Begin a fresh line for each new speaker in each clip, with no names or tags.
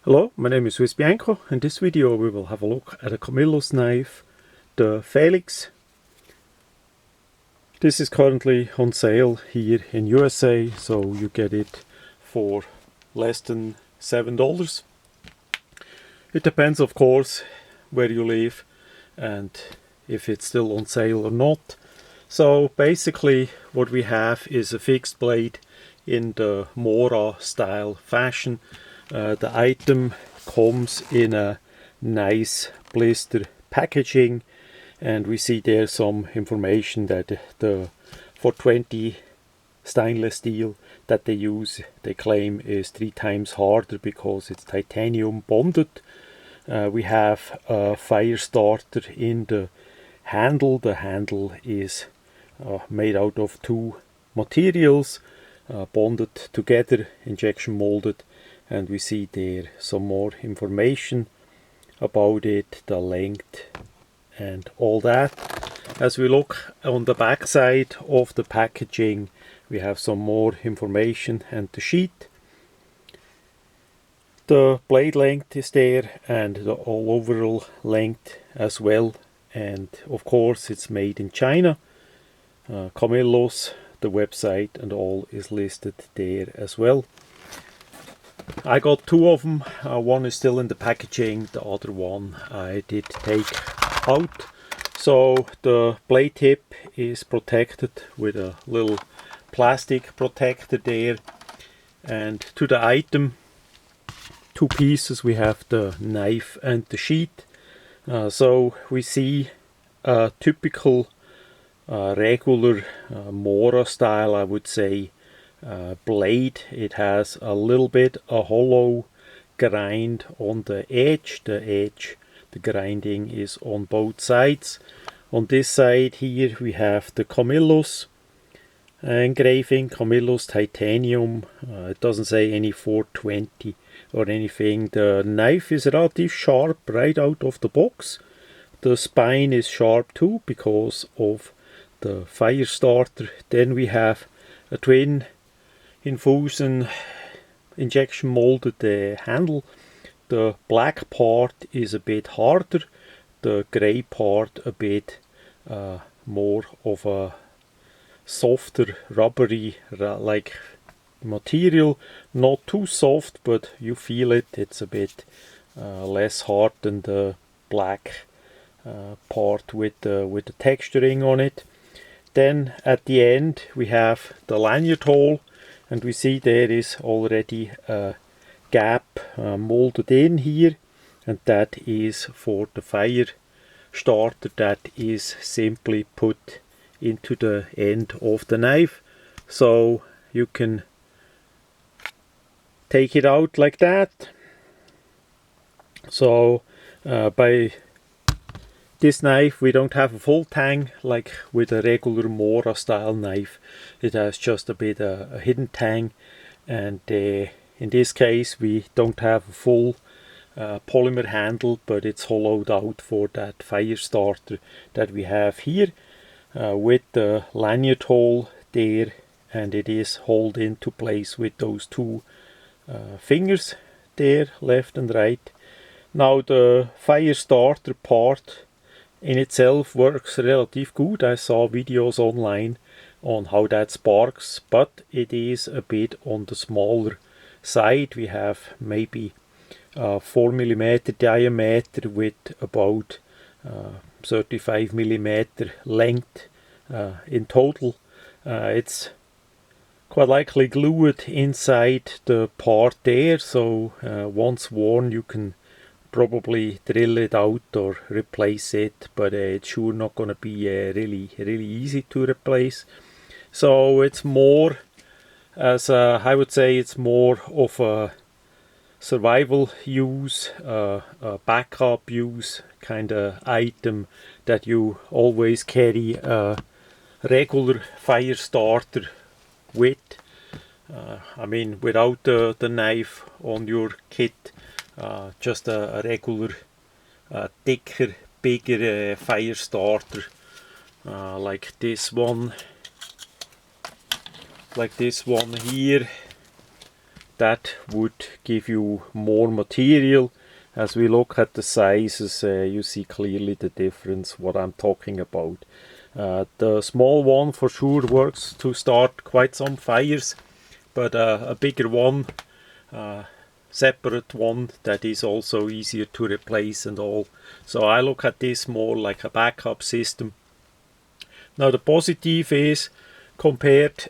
Hello, my name is Swiss Bianco. In this video we will have a look at a camillus knife, the Felix. This is currently on sale here in USA, so you get it for less than $7. It depends, of course, where you live and if it's still on sale or not. So basically what we have is a fixed blade in the Mora style fashion. The item comes in a nice blister packaging, and we see there some information that the 420 stainless steel that they use, they claim, is 3 times harder because it's titanium bonded. We have a fire starter in the handle. The handle is made out of 2 materials, bonded together, injection molded, and we see there some more information about it, the length and all that. As we look on the back side of the packaging, we have some more information and the sheath. The blade length is there and the overall length as well, and of course it's made in China. Camillus, the website and all is listed there as well. I got 2 of them. One is still in the packaging, the other one I did take out. So the blade tip is protected with a little plastic protector there, and to the item, 2 pieces, we have the knife and the sheath. So we see a typical regular Mora style, I would say, blade. It has a little bit a hollow grind on the edge. The grinding is on both sides. On this side here we have the camillus engraving, camillus titanium. It doesn't say any 420 or anything. The knife is relatively sharp right out of the box. The spine is sharp too because of the fire starter. Then we have a twin infusion injection molded handle. The black part is a bit harder, the grey part a bit more of a softer rubbery like material. Not too soft, but you feel it. It's a bit less hard than the black part with the texturing on it. Then at the end we have the lanyard hole, and we see there is already a gap molded in here, and that is for the fire starter that is simply put into the end of the knife. So you can take it out like that. So by this knife we don't have a full tang like with a regular Mora style knife. It has just a bit a hidden tang, and in this case we don't have a full polymer handle, but it's hollowed out for that fire starter that we have here with the lanyard hole there, and it is held into place with those 2 fingers there, left and right. Now the fire starter part in itself works relatively good. I saw videos online on how that sparks, but it is a bit on the smaller side. We have maybe 4mm diameter with about 35mm length in total. It's quite likely glued inside the part there, so once worn you can probably drill it out or replace it, but it's sure not going to be really easy to replace. So it's more, as I would say, it's more of a survival use, a backup use kind of item, that you always carry a regular fire starter with. I mean, without the knife on your kit, just a regular thicker, bigger fire starter like this one here. that would give you more material. As we look at the sizes, you see clearly the difference what I'm talking about. The small one for sure works to start quite some fires, but a bigger one, separate one, that is also easier to replace and all. So I look at this more like a backup system. Now the positive is, compared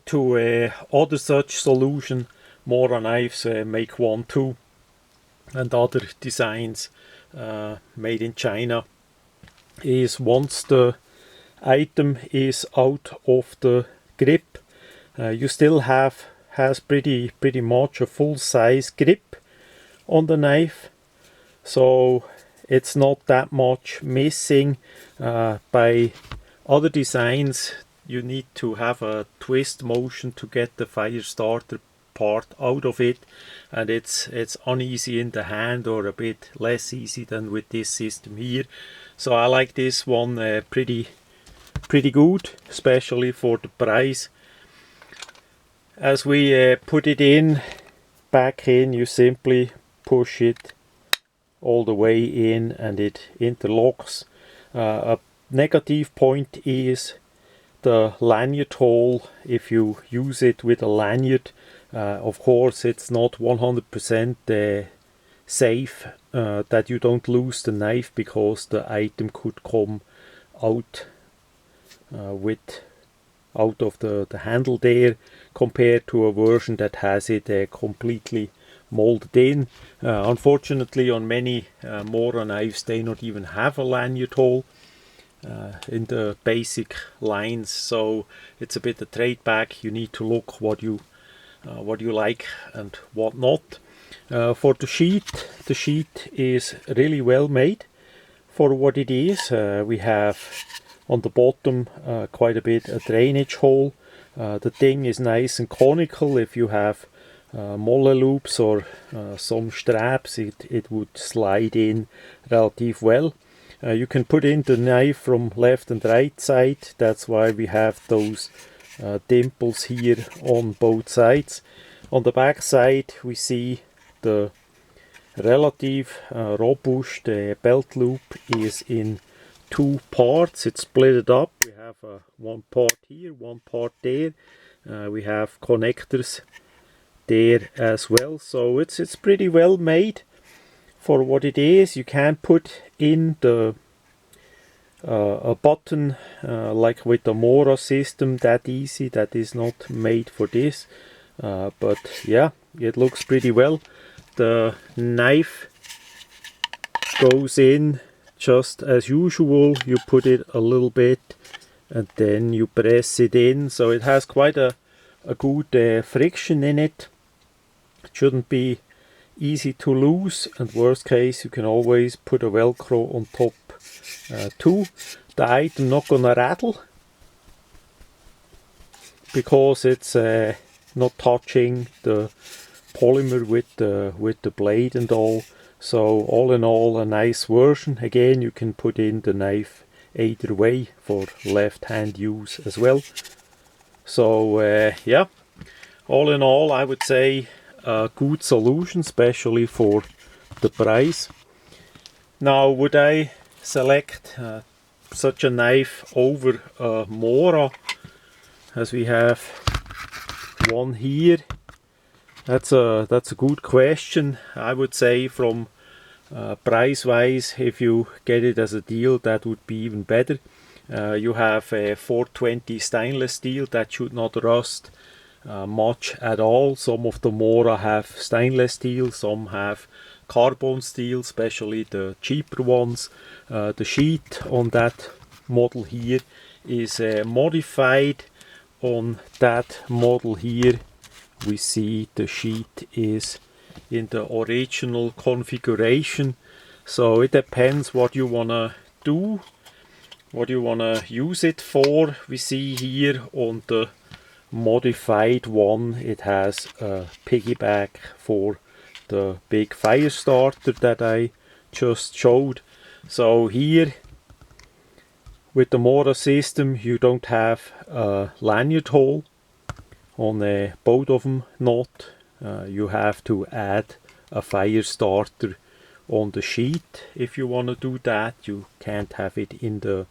to other such solution, Mora knives make 1-2 and other designs made in China, is once the item is out of the grip, you still has pretty much a full size grip on the knife, so it's not that much missing. By other designs you need to have a twist motion to get the fire starter part out of it, and it's uneasy in the hand, or a bit less easy than with this system here. So I like this one pretty good, especially for the price. As we put it in, back in, you simply push it all the way in and it interlocks. A negative point is the lanyard hole. If you use it with a lanyard, of course it's not 100% safe that you don't lose the knife, because the item could come out out of the handle there, compared to a version that has it completely molded in. Unfortunately, on many Mora knives they not even have a lanyard hole in the basic lines, so it's a bit a trade back. You need to look what you like and what not. For the sheath is really well made for what it is. We have on the bottom quite a bit a drainage hole. The thing is nice and conical. If you have molle loops or some straps, it would slide in relative well. You can put in the knife from left and right side. That's why we have those dimples here on both sides. On the back side we see the relative robust belt loop is in 2 parts. It's split up. We have one part here, one part there. We have connectors there as well, so it's pretty well made for what it is. You can put in the a button like with the Mora system that easy. That is not made for this, but yeah, it looks pretty well. The knife goes in just as usual. You put it a little bit and then you press it in, so it has quite a good friction in it. It shouldn't be easy to lose, and worst case you can always put a velcro on top too. The item not gonna rattle because it's not touching the polymer with the blade and all. So all in all, a nice version. Again, you can put in the knife either way for left hand use as well. So yeah, all in all I would say a good solution, especially for the price. Now, would I select such a knife over a Mora, as we have one here? That's a good question. I would say from price wise, if you get it as a deal, that would be even better. You have a 420 stainless steel that should not rust much at all. Some of the Mora have stainless steel, some have carbon steel, especially the cheaper ones. The sheath on that model here is modified. On that model here we see the sheath is in the original configuration, so it depends what you wanna do, what you wanna use it for. We see here on the modified one it has a piggyback for the big fire starter that I just showed. So here with the Mora system you don't have a lanyard hole on both of them, not you have to add a fire starter on the sheath if you want to do that. You can't have it in the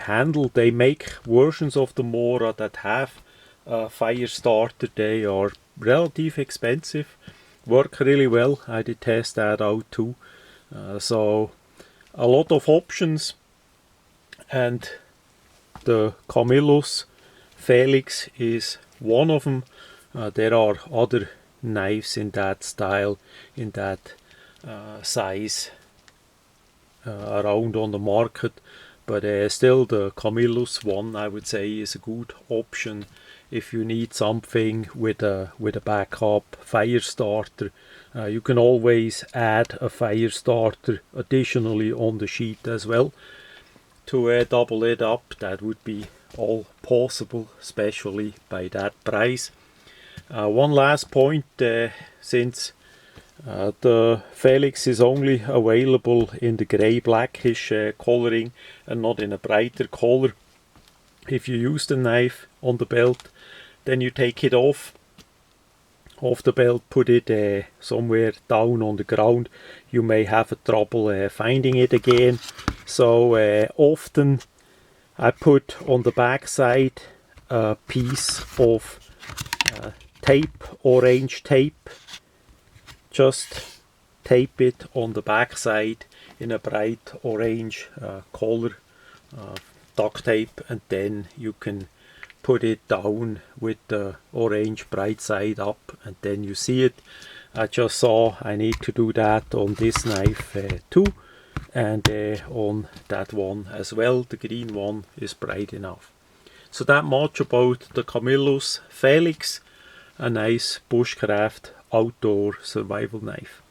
handle. They make versions of the Mora that have a fire starter. They are relatively expensive, work really well. I did test that out too. So a lot of options, and the camillus felix is one of them. There are other knives in that style, in that size around on the market, but still the camillus one, I would say, is a good option if you need something with a backup fire starter. You can always add a fire starter additionally on the sheet as well to double it up. That would be all possible, especially by that price. One last point, since the Felix is only available in the grey blackish coloring and not in a brighter color, if you use the knife on the belt, then you take it off the belt, put it somewhere down on the ground, you may have a trouble finding it again. So often I put on the back side a piece of tape, orange tape. Just tape it on the back side in a bright orange color, duct tape, and then you can put it down with the orange bright side up, and then you see it. I just saw I need to do that on this knife too, and on that one as well. The green one is bright enough. So that much about the camillus felix, a nice bushcraft outdoor survival knife.